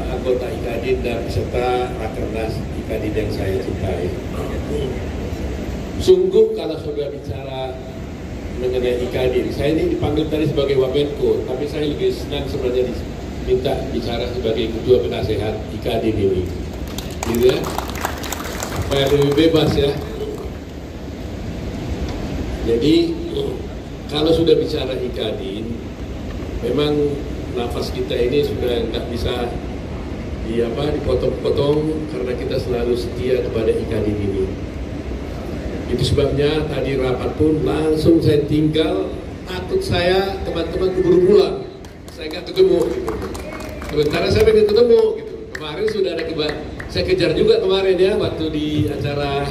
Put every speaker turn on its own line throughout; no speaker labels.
Anggota IKADIN dan peserta Rakernas IKADIN yang saya cintai. Sungguh kalau sudah bicara mengenai IKADIN, saya ini dipanggil tadi sebagai Wamenko, tapi saya lebih senang sebenarnya diminta bicara sebagai ketua penasehat IKADIN ini, gitu ya, supaya lebih bebas ya. Jadi kalau sudah bicara IKADIN, memang nafas kita ini sudah nggak bisa dipotong-potong karena kita selalu setia kepada IKADIN ini. Itu sebabnya tadi rapat pun langsung saya tinggal, takut saya teman-teman keburu pulang, saya nggak ketemu gitu. Sementara saya pengen ketemu gitu. Kemarin sudah ada saya kejar juga kemarin ya waktu di acara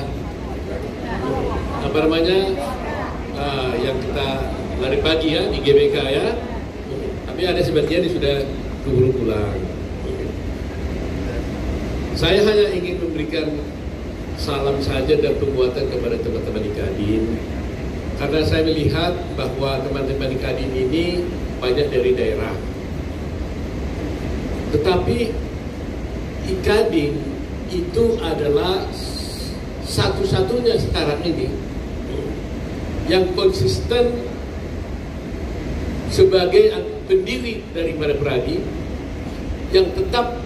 yang kita lari pagi ya di GBK ya. Tapi ada sebagian yang sudah keburu pulang. Saya hanya ingin memberikan salam saja dan penguatan kepada teman-teman IKADIN, karena saya melihat bahwa teman-teman IKADIN ini banyak dari daerah. Tetapi IKADIN itu adalah satu-satunya sekarang ini yang konsisten sebagai pendiri daripada Peradi, yang tetap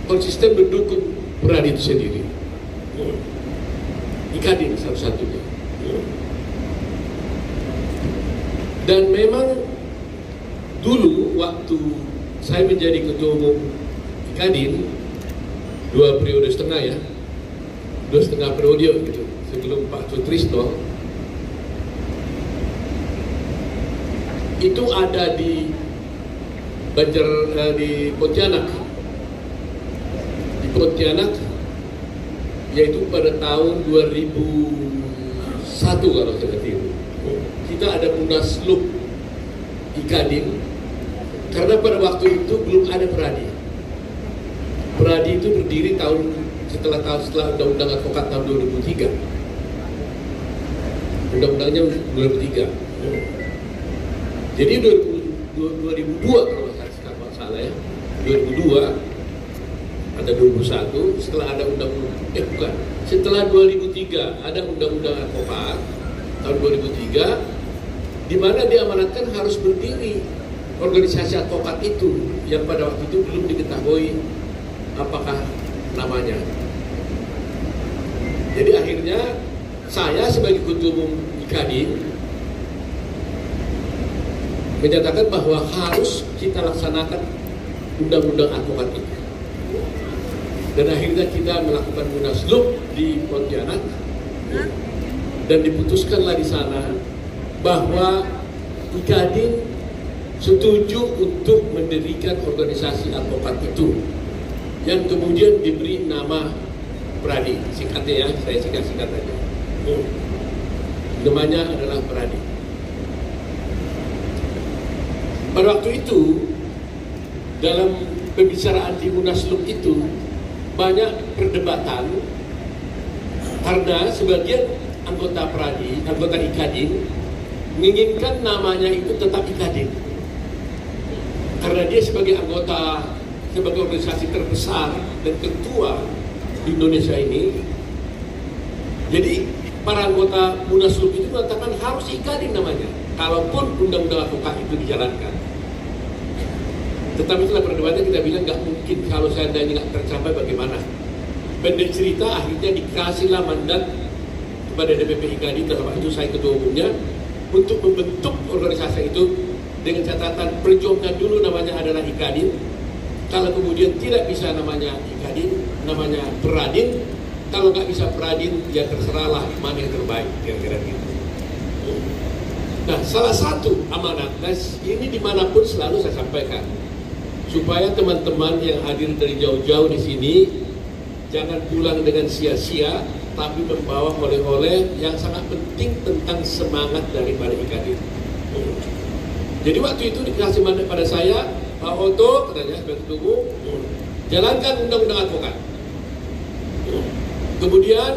konsisten mendukung Peradi itu sendiri. IKADIN satu-satunya. Dan memang dulu waktu saya menjadi ketua umum IKADIN 2,5 periode ya, 2,5 periode gitu, sebelum Pak Sutrisno, itu ada di Pontianak. Di Pontianak, yaitu pada tahun 2001 kalau saya tidak. Kita ada Munaslup IKADIN, karena pada waktu itu belum ada Peradi. Peradi itu berdiri setelah Undang-Undang Advokat tahun 2003. Undang-undangnya 2003. Jadi 2002 kalau saya tidak salah ya, 2002 ada 2001, setelah ada setelah 2003 ada Undang-Undang Advokat tahun 2003, di mana diamanatkan harus berdiri organisasi advokat itu, yang pada waktu itu belum diketahui apakah namanya. Jadi akhirnya saya sebagai ketua umum IKADIN menyatakan bahwa harus kita laksanakan undang-undang advokat ini. Dan akhirnya kita melakukan munaslup di Pontianak, dan diputuskanlah di sana bahwa IKADIN setuju untuk mendirikan organisasi advokat itu, yang kemudian diberi nama Peradi. Singkatnya ya, saya singkat-singkat aja. Namanya adalah Peradi. Pada waktu itu, dalam pembicaraan di Munaslup itu, banyak perdebatan karena sebagian anggota Peradi, anggota IKADIN, menginginkan namanya itu tetap IKADIN. Karena dia sebagai anggota, sebagai organisasi terbesar dan ketua di Indonesia ini, jadi para anggota Munaslup itu mengatakan harus IKADIN namanya, kalaupun undang-undang advokat itu dijalankan. Tetapi setelah perdebatan kita bilang nggak mungkin, kalau seandainya nggak tercapai bagaimana. Pendek cerita, akhirnya dikasihlah mandat kepada DPP IKADIN, dalam hal itu saya ketua umumnya, untuk membentuk organisasi itu dengan catatan perjuangkan dulu namanya adalah IKADIN. Kalau kemudian tidak bisa namanya IKADIN, namanya Peradin. Kalau nggak bisa Peradin, ya terserahlah mana yang terbaik, kira-kira gitu. Nah, salah satu amanat ini dimanapun selalu saya sampaikan, supaya teman-teman yang hadir dari jauh-jauh di sini jangan pulang dengan sia-sia, tapi membawa oleh-oleh yang sangat penting tentang semangat daripada IKADIN. Jadi waktu itu dikasih mandat pada saya, Pak Oto, katanya sebagai ketua umum, jalankan undang-undang advokat. Kemudian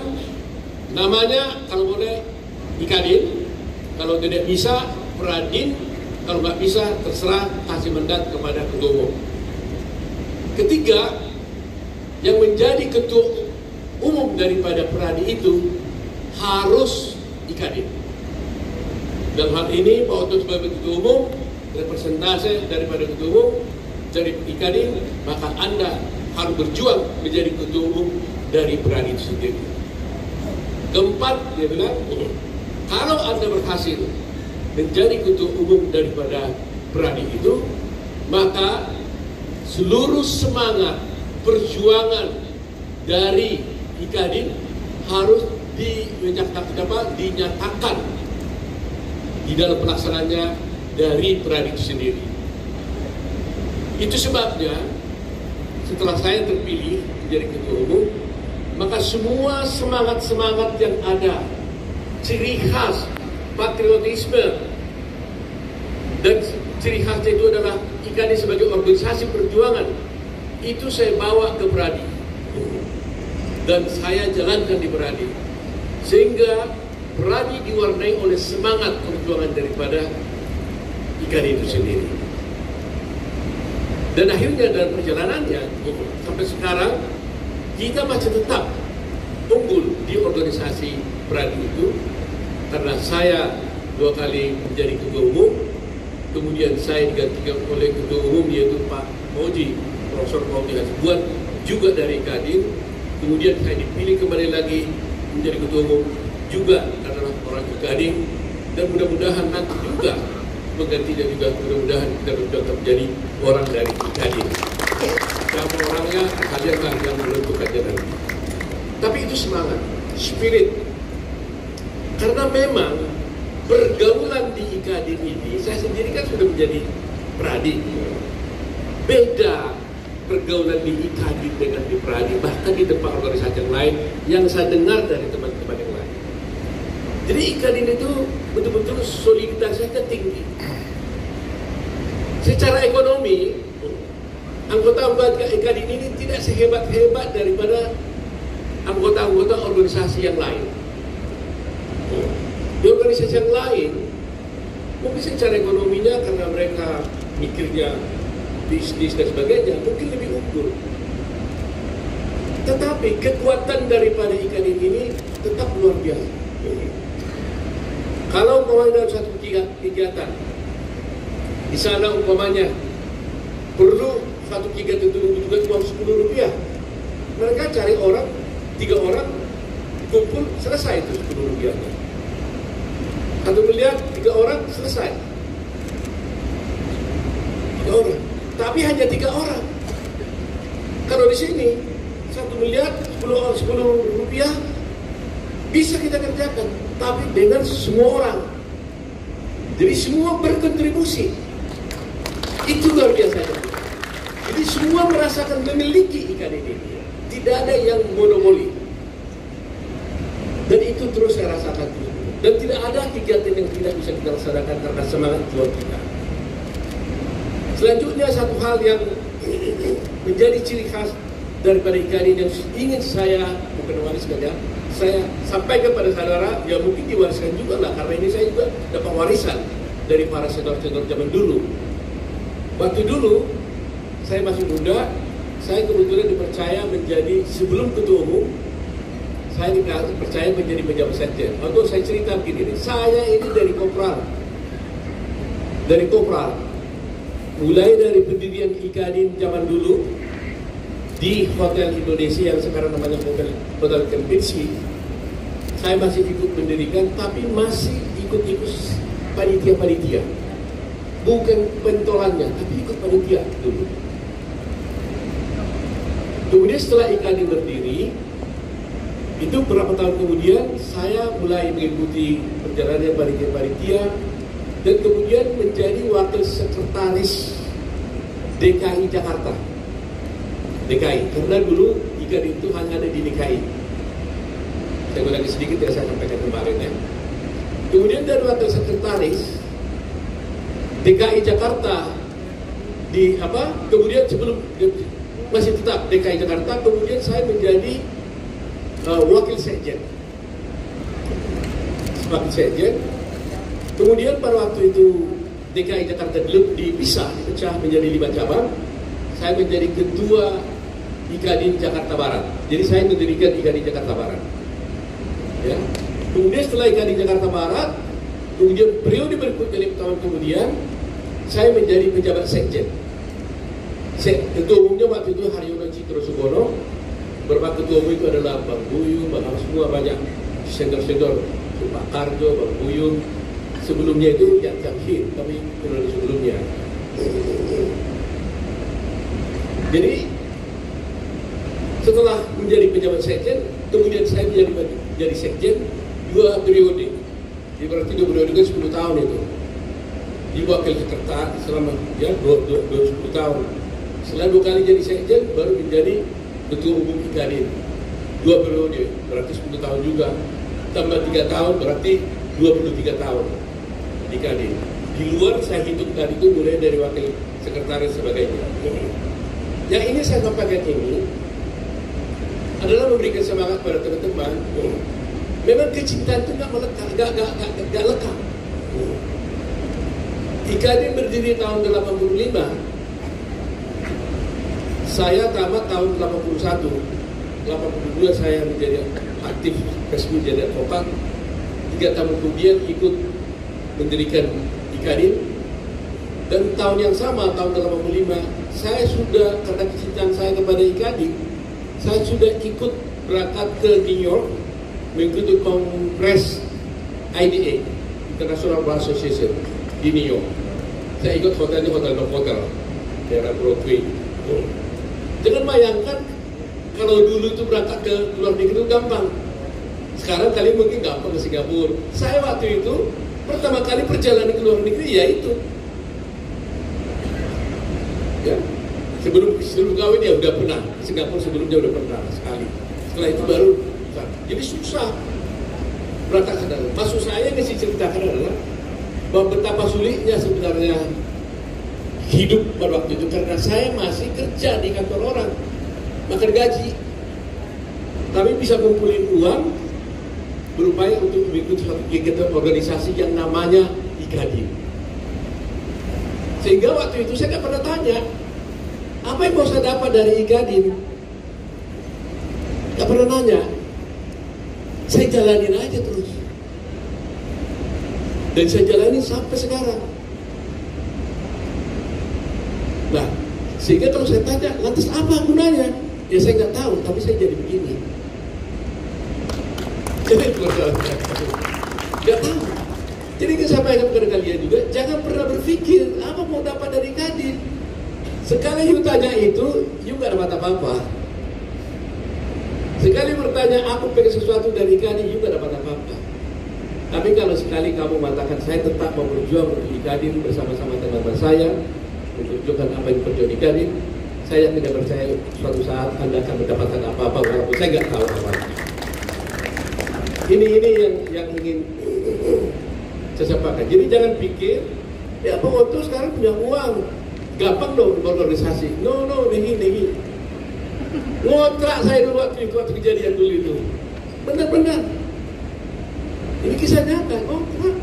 namanya kalau boleh IKADIN, kalau tidak bisa Peradin, Kalau nggak bisa, terserah kasih mandat kepada ketua umum. Ketiga, yang menjadi ketua umum daripada Peradi itu harus IKADIN. Dalam hal ini, Pak Oto sebagai ketua umum, representasi daripada ketua umum dari IKADIN, maka Anda harus berjuang menjadi ketua umum dari Peradi itu sendiri. Keempat, dia bilang, kalau Anda berhasil menjadi ketua umum daripada Peradi itu, maka seluruh semangat perjuangan dari IKADIN harus dinyatakan di dalam pelaksanaannya dari Peradi itu sendiri. Itu sebabnya setelah saya terpilih menjadi ketua umum, maka semua semangat-semangat yang ada, ciri khas patriotisme, dan ciri khasnya itu adalah IKADIN sebagai organisasi perjuangan, itu saya bawa ke Peradi dan saya jalankan di Peradi, sehingga Peradi diwarnai oleh semangat perjuangan daripada IKADIN itu sendiri. Dan akhirnya dalam perjalanannya sampai sekarang kita masih tetap unggul di organisasi Peradi itu, karena saya 2 kali menjadi ketua umum, kemudian saya digantikan oleh ketua umum yaitu Pak Moji, Profesor Moji Hasibuan, juga dari IKADIN. Kemudian saya dipilih kembali lagi menjadi ketua umum, juga adalah orang IKADIN, dan mudah-mudahan nanti juga menggantinya juga, mudah-mudahan kita tetap menjadi orang dari IKADIN. Siapa orangnya, kalianlah yang menentukan jalan. Tapi itu semangat, spirit. Karena memang pergaulan di IKADIN ini, saya sendiri kan sudah menjadi Peradi. Beda pergaulan di IKADIN dengan di Peradi, bahkan di tempat organisasi yang lain yang saya dengar dari teman-teman yang lain. Jadi IKADIN itu betul-betul soliditasnya tinggi. Secara ekonomi, anggota-anggota IKADIN ini tidak sehebat-hebat daripada anggota-anggota organisasi yang lain. Di organisasi yang lain, mungkin secara ekonominya karena mereka mikirnya bisnis dan sebagainya, mungkin lebih unggul. Tetapi kekuatan daripada IKADIN ini tetap luar biasa. Kalau umpamanya dalam satu kegiatan, di sana umpamanya perlu satu kegiatan itu membutuhkan uang Rp10, mereka cari orang, 3 orang, kumpul, selesai itu Rp10. 1 miliar, 3 orang, selesai. 3 orang. Tapi hanya 3 orang. Kalau di sini, 1 miliar, 10 rupiah, bisa kita kerjakan. Tapi dengan semua orang. Jadi semua berkontribusi. Itu luar biasa. Jadi semua merasakan memiliki IKADIN ini. Tidak ada yang monopoli. Dan itu terus saya rasakan. Dan tidak ada kegiatan yang tidak bisa kita laksanakan karena semangat juang kita. Selanjutnya satu hal yang menjadi ciri khas daripada IKADIN yang ingin saya, bukan wariskan ya, saya sampaikan kepada saudara, ya mungkin diwariskan juga lah, karena ini saya juga dapat warisan dari para senior-senior zaman dulu. Waktu dulu, saya masih muda, saya kebetulan dipercaya menjadi, sebelum ketua umum, saya dipercaya menjadi pejabat sekjen. Untuk saya cerita begini, saya ini dari kopral. Mulai dari pendirian IKADIN zaman dulu di Hotel Indonesia yang sekarang namanya Hotel Kempinski, saya masih ikut mendirikan, tapi masih ikut-ikut panitia-panitia. Bukan pentolannya, tapi ikut panitia dulu. Kemudian setelah IKADIN berdiri, itu beberapa tahun kemudian saya mulai mengikuti perjalanan panitia-panitia dan kemudian menjadi wakil sekretaris DKI Jakarta. DKI, karena dulu IKADIN itu hanya ada di DKI. Saya ulangi sedikit ya, saya sampaikan kemarin ya. Kemudian dari wakil sekretaris DKI Jakarta kemudian sebelum masih tetap DKI Jakarta, kemudian saya menjadi wakil sekjen. Kemudian pada waktu itu DKI Jakarta dipecah menjadi 5 cabang. Saya menjadi ketua IKADIN Jakarta Barat. Jadi saya mendirikan IKADIN Jakarta Barat. Ya. Kemudian setelah IKADIN Jakarta Barat, kemudian periode berikutnya 5 tahun kemudian, saya menjadi pejabat sekjen. Ketua umumnya waktu itu Haryono Citrosubono. Beberapa ketua umum itu adalah Bang Buyung, Bang semua banyak senior-senior, Pak Karjo, Bang Buyung. Sebelumnya itu yang Jamhid, tapi periode sebelumnya. Jadi setelah menjadi pejabat sekjen, kemudian saya menjadi sekjen 2 periode. Jadi berarti 2 periode kan 10 tahun itu. Di wakil sekretaris selama 10 tahun. Setelah 2 kali jadi sekjen, baru menjadi ketua umum IKADIN. 2 periode, berarti 10 tahun juga. Tambah 3 tahun, berarti 23 tahun IKADIN. Di luar saya hidup tadi itu mulai dari wakil sekretaris sebagainya. Yang ini saya sampaikan ini adalah memberikan semangat pada teman-teman. Memang kecintaan itu nggak lekang. IKADIN berdiri tahun 85. Saya tamat tahun 81. 82 saya menjadi aktif resmi jadi advokat. 3 tahun kemudian ikut mendirikan IKADIN. Dan tahun yang sama, tahun 85, saya sudah, karena kecintaan saya kepada IKADIN, saya sudah ikut berangkat ke New York mengikuti kongres IDA, International Bar Association di New York. Saya ikut hotelnya Hotel Novotel, daerah Broadway. Jangan bayangkan kalau dulu itu berangkat ke luar negeri itu gampang. Sekarang kalian mungkin gampang ke Singapura. Saya waktu itu pertama kali perjalanan ke luar negeri yaitu ya, sebelum kawin ya udah pernah Singapura, sebelumnya udah pernah sekali. Setelah itu baru jadi susah berangkat ke dalam. Maksud saya yang saya ceritakan adalah bahwa betapa sulitnya sebenarnya hidup pada waktu itu karena saya masih kerja di kantor orang, makan gaji, tapi bisa kumpulin uang berupaya untuk mengikuti suatu kegiatan organisasi yang namanya IKADIN. Sehingga waktu itu saya nggak pernah tanya apa yang mau saya dapat dari IKADIN, nggak pernah nanya. Saya jalanin aja terus, dan saya jalanin sampai sekarang. Nah, sehingga kalau saya tanya, lantas apa gunanya? Ya saya nggak tahu, tapi saya jadi begini. Jadi nggak tahu. Jadi saya sampaikan kepada kalian juga, jangan pernah berpikir apa mau dapat dari IKADIN. Sekali you tanya itu, you nggak dapat apa-apa. Sekali bertanya aku pengen sesuatu dari IKADIN, you nggak dapat apa-apa. Tapi kalau sekali kamu mengatakan saya tetap mau berjuang untuk IKADIN bersama-sama teman-teman saya, menunjukkan apa yang berjuang IKADIN, saya tidak percaya suatu saat Anda akan mendapatkan apa-apa walaupun saya nggak tahu apa. Ini yang ingin saya sampaikan. Jadi jangan pikir ya Pak Otto sekarang punya uang, gampang dong berorganisasi. No, nehi. Ngontrak saya dulu waktu kejadian dulu itu. Benar-benar. Ini kisah nyata, ngontrak.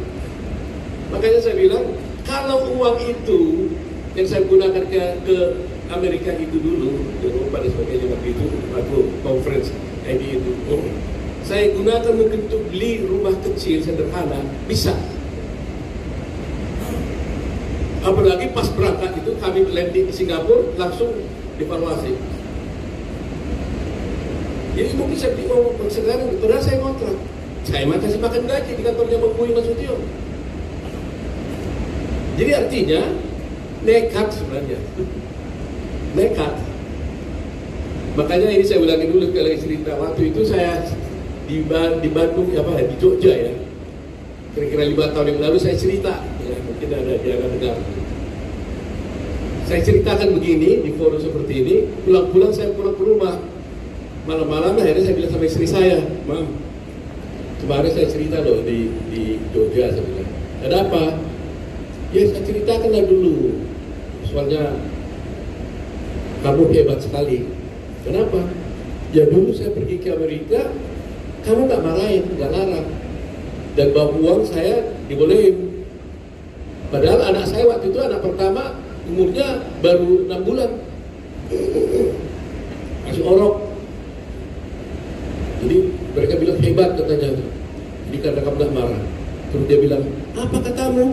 Makanya saya bilang, kalau uang itu yang saya gunakan ke Amerika itu dulu, pada sebagainya waktu itu, waktu conference ID itu, saya gunakan mungkin untuk beli rumah kecil sederhana, bisa. Apalagi pas berangkat itu kami landing di Singapura langsung devaluasi. Jadi mungkin saya beli uang sekarang, padahal saya ngontrak. Saya kasih makan gaji di kantornya Bang Buyung Nasution. Jadi artinya nekat sebenarnya, nekat. Makanya ini saya ulangi dulu kalau cerita waktu itu saya di Bandung di Jogja ya. Kira-kira 5 tahun yang lalu saya cerita, ya mungkin ada yang dengar. Saya ceritakan begini di forum seperti ini, pulang-pulang saya pulang ke rumah. Malam-malam akhirnya saya bilang sama istri saya, Mam, kemarin saya cerita loh di Jogja, saya bilang, ada apa? Ya saya ceritakanlah dulu, soalnya kamu hebat sekali. Kenapa? Ya dulu saya pergi ke Amerika, kamu nggak marahin, nggak larang, dan bawa uang saya dibolehin. Padahal anak saya waktu itu anak pertama umurnya baru 6 bulan, masih orok. Jadi mereka bilang hebat katanya. Jadi karena kamu nggak marah. Terus dia bilang, apa katamu?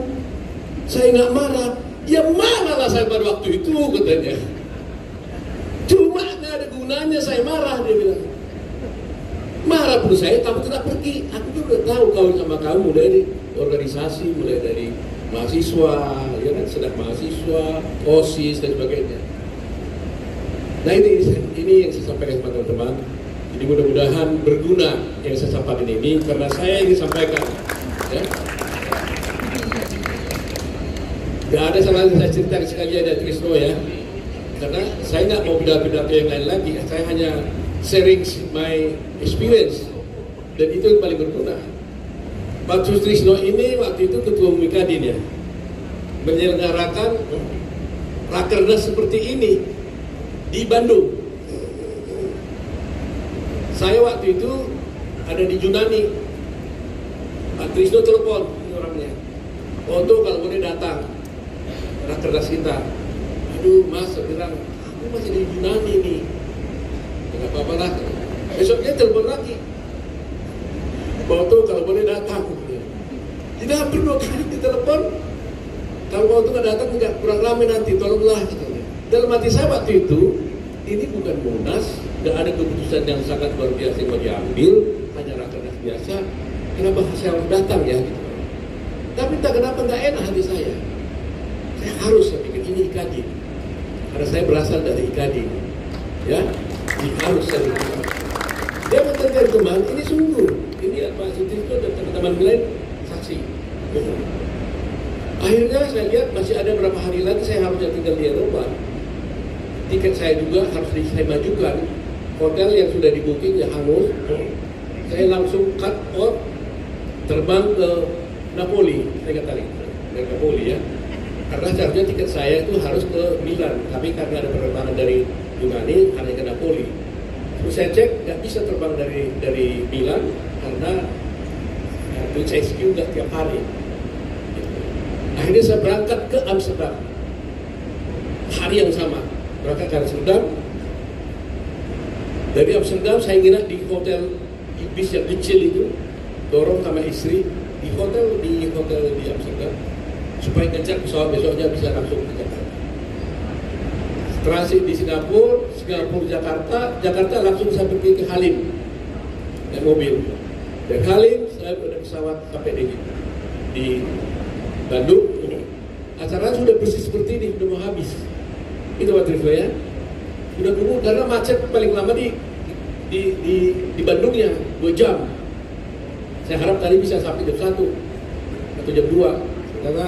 Saya nggak marah. Ya marahlah saya pada waktu itu katanya. Cuma nggak ada gunanya saya marah, dia bilang. Marah pun saya, kamu tidak pergi. Aku juga udah tahu kau sama kamu, mulai dari organisasi, mulai dari mahasiswa, ya kan, sedang mahasiswa, OSIS dan sebagainya. Nah ini yang saya sampaikan kepada teman-teman. Jadi mudah-mudahan berguna yang saya sampaikan ini, karena saya ingin sampaikan, ya. Gak ada salahnya saya cerita sekali ada Trisno ya, karena saya nggak mau pidato yang lain lagi. Saya hanya sharing my experience, dan itu yang paling berguna. Pak Sutrisno ini waktu itu ketua umum Kadin ya, menyelenggarakan rakernas seperti ini di Bandung. Saya waktu itu ada di Yunani. Pak Trisno telepon ini orangnya, Oto kalau boleh datang rakernas kita. Aduh mas, saya bilang aku masih di Yunani nih. Enggak apa-apa lah. Besoknya telepon lagi, Oto kalau boleh datang. Jadi hampir 2 kali ditelepon. Kalau Oto nggak datang, nggak kurang ramai nanti, tolonglah. Dalam hati saya waktu itu, ini bukan Munas, nggak ada keputusan yang sangat luar biasa yang mau diambil, hanya rakernas biasa. Kenapa saya harus datang ya? Gitu. Tapi tak kenapa nggak enak hati saya. Saya harus, saya pikir ini Kadin, karena saya berasal dari Kadin, ya. Ini harus saya pikir. Dia bertanya teman, ini sungguh, ini Pak Sutrisno dan teman-teman lain saksi. Akhirnya saya lihat masih ada berapa hari lagi saya harusnya tinggal di Eropa. Tiket saya juga harus saya majukan. Hotel yang sudah di booking ya hangus. Saya langsung cut off, terbang ke Napoli, saya katakan dari Napoli ya. Karena seharusnya tiket saya itu harus ke Milan, tapi karena ada penerbangan dari Yunani hanya ke Napoli. Terus saya cek nggak bisa terbang dari Milan karena itu CSQ nggak tiap hari. Akhirnya saya berangkat ke Amsterdam hari yang sama. Berangkat ke Amsterdam. Dari Amsterdam saya nginap di hotel bis yang kecil itu, dorong sama istri di hotel di Amsterdam supaya ngejar pesawat besoknya bisa langsung ke Jakarta. Transit di Singapura Jakarta langsung saya pergi ke Halim naik mobil. Dari Halim saya pada pesawat sampai di Bandung. Acara sudah bersih seperti ini, sudah mau habis. Itu Pak Trisno ya. Sudah tunggu karena macet paling lama di Bandungnya 2 jam. Saya harap tadi bisa sampai jam 1 atau jam 2. Karena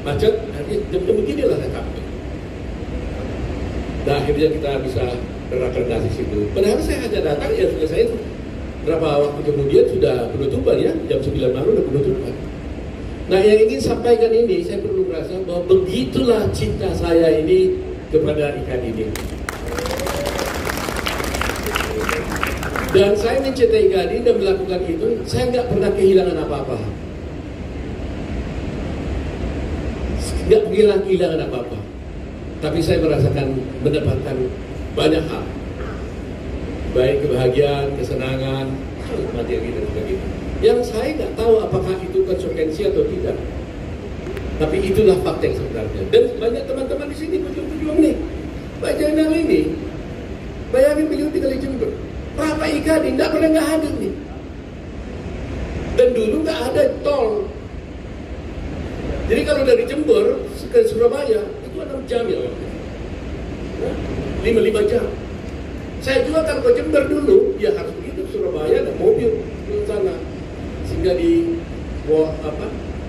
macet, nanti jam-jam begini lah saya sampai. Nah akhirnya kita bisa berakreditas di situ. Padahal saya hanya datang ya sudah saya itu. Berapa waktu kemudian sudah penutupan ya, jam 9 malam sudah penutupan. Nah yang ingin sampaikan ini, saya perlu merasa bahwa begitulah cinta saya ini kepada ikan ini. Dan saya mencintai Kadin dan melakukan itu, saya nggak pernah kehilangan apa-apa. Nggak kehilangan apa-apa. Tapi saya merasakan mendapatkan banyak hal. Baik kebahagiaan, kesenangan, materi dan sebagainya. Yang saya nggak tahu apakah itu konsekuensi atau tidak. Tapi itulah fakta yang sebenarnya. Dan banyak teman-teman di sini berjuang nih. Pak Jainal ini, bayangin beliau tinggal di Jember. Pak Ikadin nggak pernah nggak hadir nih. Dan dulu nggak ada tol. Jadi kalau dari Jember ke Surabaya itu 6 jam ya. 5 jam. Saya juga kalau ke Jember dulu, ya harus begitu Surabaya ada mobil di sana. Sehingga di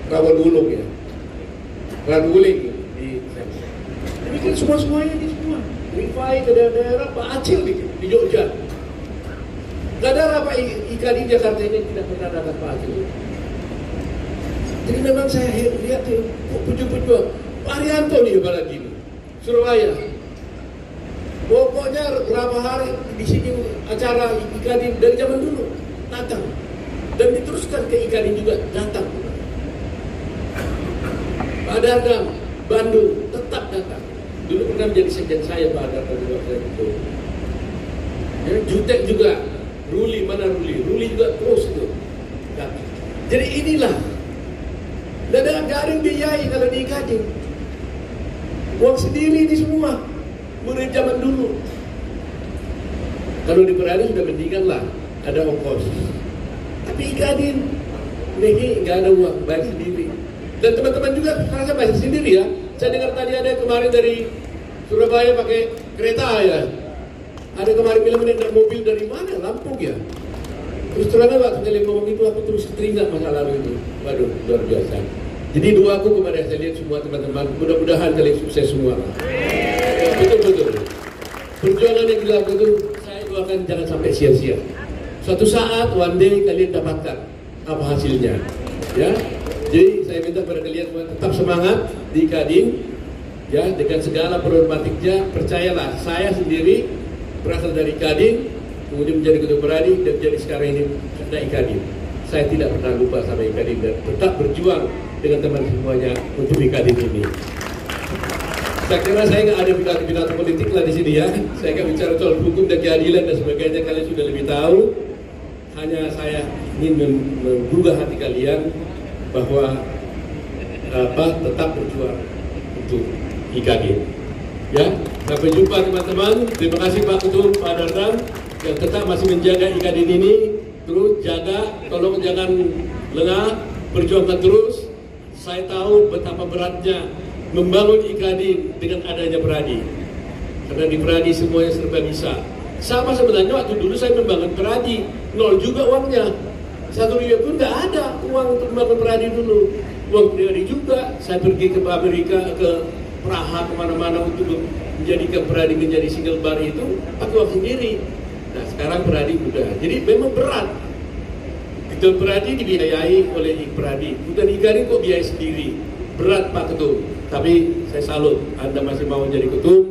Rawalulung ya. Rawuling di ini kan semuanya di semua. Rifai ke daerah Pak Acil di Jogja. Gak ada apa ikan di Jakarta ini tidak pernah datang Pak Acil. Jadi memang saya lihat tuh pejuang Pak Arianto nih apalagi Surabaya. Pokoknya berapa hari di sini acara Ikadin dari zaman dulu datang dan diteruskan ke Ikadin juga datang. Pak Dadang, Bandung, tetap datang. Dulu pernah menjadi sekjen saya Pak Dadang juga saya itu. Ya, Jutek juga, Ruli, mana Ruli? Ruli juga terus itu. Nah, jadi inilah, dan nggak ada yang biayai kalau di Kadin. Uang sendiri ini semua, mulai zaman dulu. Kalau di Peradi sudah mendingan lah, ada ongkos. Tapi Kadin, ini nggak ada uang, bayar sendiri. Dan teman-teman juga rasa bayar sendiri ya. Saya dengar tadi ada kemarin dari Surabaya pakai kereta ya. Ada kemarin bilang naik mobil dari mana? Lampung ya. Terus terang waktu kalian ngomong itu aku terus teringat masa lalu itu. Waduh, luar biasa. Jadi doaku kepada saya lihat semua teman-teman, mudah-mudahan kalian sukses semua. Ya, betul-betul. Perjuangan yang dilakukan itu saya doakan jangan sampai sia-sia. Suatu saat, one day kalian dapatkan apa hasilnya. Ya, jadi saya minta kepada kalian semua tetap semangat di Kadin. Ya, dengan segala problematiknya, percayalah saya sendiri berasal dari Kadin, kemudian menjadi ketua Peradi dan jadi sekarang ini dari Kadin. Saya tidak pernah lupa sama Kadin dan tetap berjuang dengan teman semuanya untuk Kadin ini. Saya kira saya nggak ada pidato politik lah di sini ya. Saya akan bicara soal hukum dan keadilan dan sebagainya. Kalian sudah lebih tahu. Hanya saya ingin menggugah hati kalian bahwa tetap berjuang untuk Kadin. Ya, sampai jumpa teman-teman. Terima kasih Pak Ketum, Pak Dadang yang tetap masih menjaga Kadin ini. Terus jaga, tolong jangan lengah, perjuangkan terus. Saya tahu betapa beratnya membangun Kadin dengan adanya Peradi. Karena di Peradi semuanya serba bisa. Sama sebenarnya waktu dulu saya membangun Peradi, nol juga uangnya. 1 rupiah pun nggak ada uang untuk membangun Peradi dulu. Uang pribadi juga, saya pergi ke Amerika, ke Praha, kemana-mana untuk menjadikan Peradi menjadi single bar itu pakai uang sendiri. Nah sekarang Peradi udah, jadi memang berat. Ketua Peradi dibiayai oleh Peradi, bukan Kadin kok biaya sendiri. Berat Pak Ketum, tapi saya salut Anda masih mau jadi ketum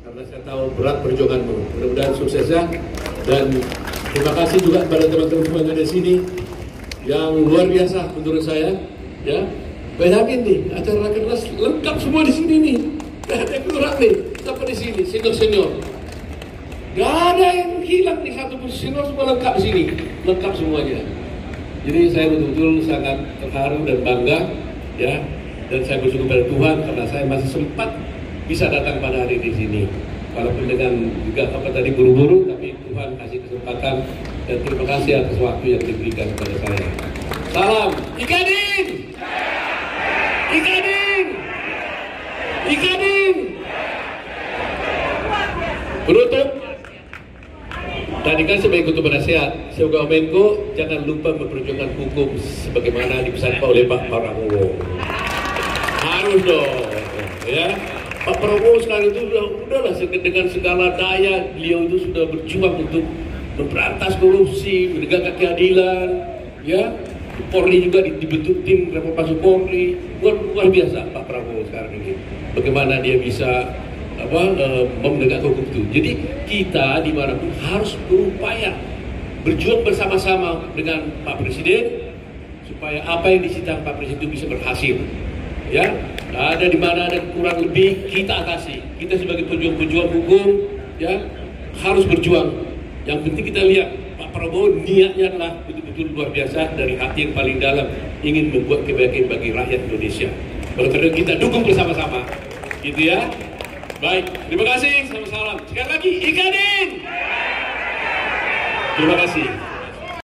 karena saya tahu berat perjuanganmu. Mudah-mudahan sukses ya. Dan terima kasih juga kepada teman-teman semua yang ada di sini yang luar biasa menurut saya. Ya, bayangin nih acara rakernas lengkap semua di sini nih. Gak ada yang kurang nih, siapa di sini senior. Gak ada yang hilang nih, satu senior semua lengkap di sini, lengkap semuanya. Jadi saya betul-betul sangat terharu dan bangga, ya. Dan saya bersyukur pada Tuhan karena saya masih sempat bisa datang pada hari di sini. Walaupun dengan juga buru-buru, tapi Tuhan kasih kesempatan dan terima kasih atas waktu yang diberikan kepada saya. Salam Kadin! Kadin! Kadin! Penutup. Tadi kan sebagai ketua penasehat, semoga Menko jangan lupa memperjuangkan hukum sebagaimana dipesankan oleh Pak Prabowo. Harus dong, ya. Pak Prabowo sekarang itu udahlah dengan segala daya beliau itu sudah berjuang untuk memberantas korupsi, menegakkan keadilan, ya. Polri juga dibentuk tim reformasi Polri, luar biasa Pak Prabowo sekarang ini. Bagaimana dia bisa menegakkan hukum itu. Jadi kita dimanapun harus berupaya berjuang bersama-sama dengan Pak Presiden supaya apa yang disita Pak Presiden itu bisa berhasil. Ya, ada di mana ada kurang lebih kita atasi. Kita sebagai pejuang-pejuang hukum, ya harus berjuang. Yang penting kita lihat Pak Prabowo niatnya adalah betul-betul luar biasa dari hati yang paling dalam ingin membuat kebaikan bagi rakyat Indonesia. Oleh karena kita dukung bersama-sama, gitu ya. Baik, terima kasih. Salam. Sekali lagi, Kadin. Terima kasih.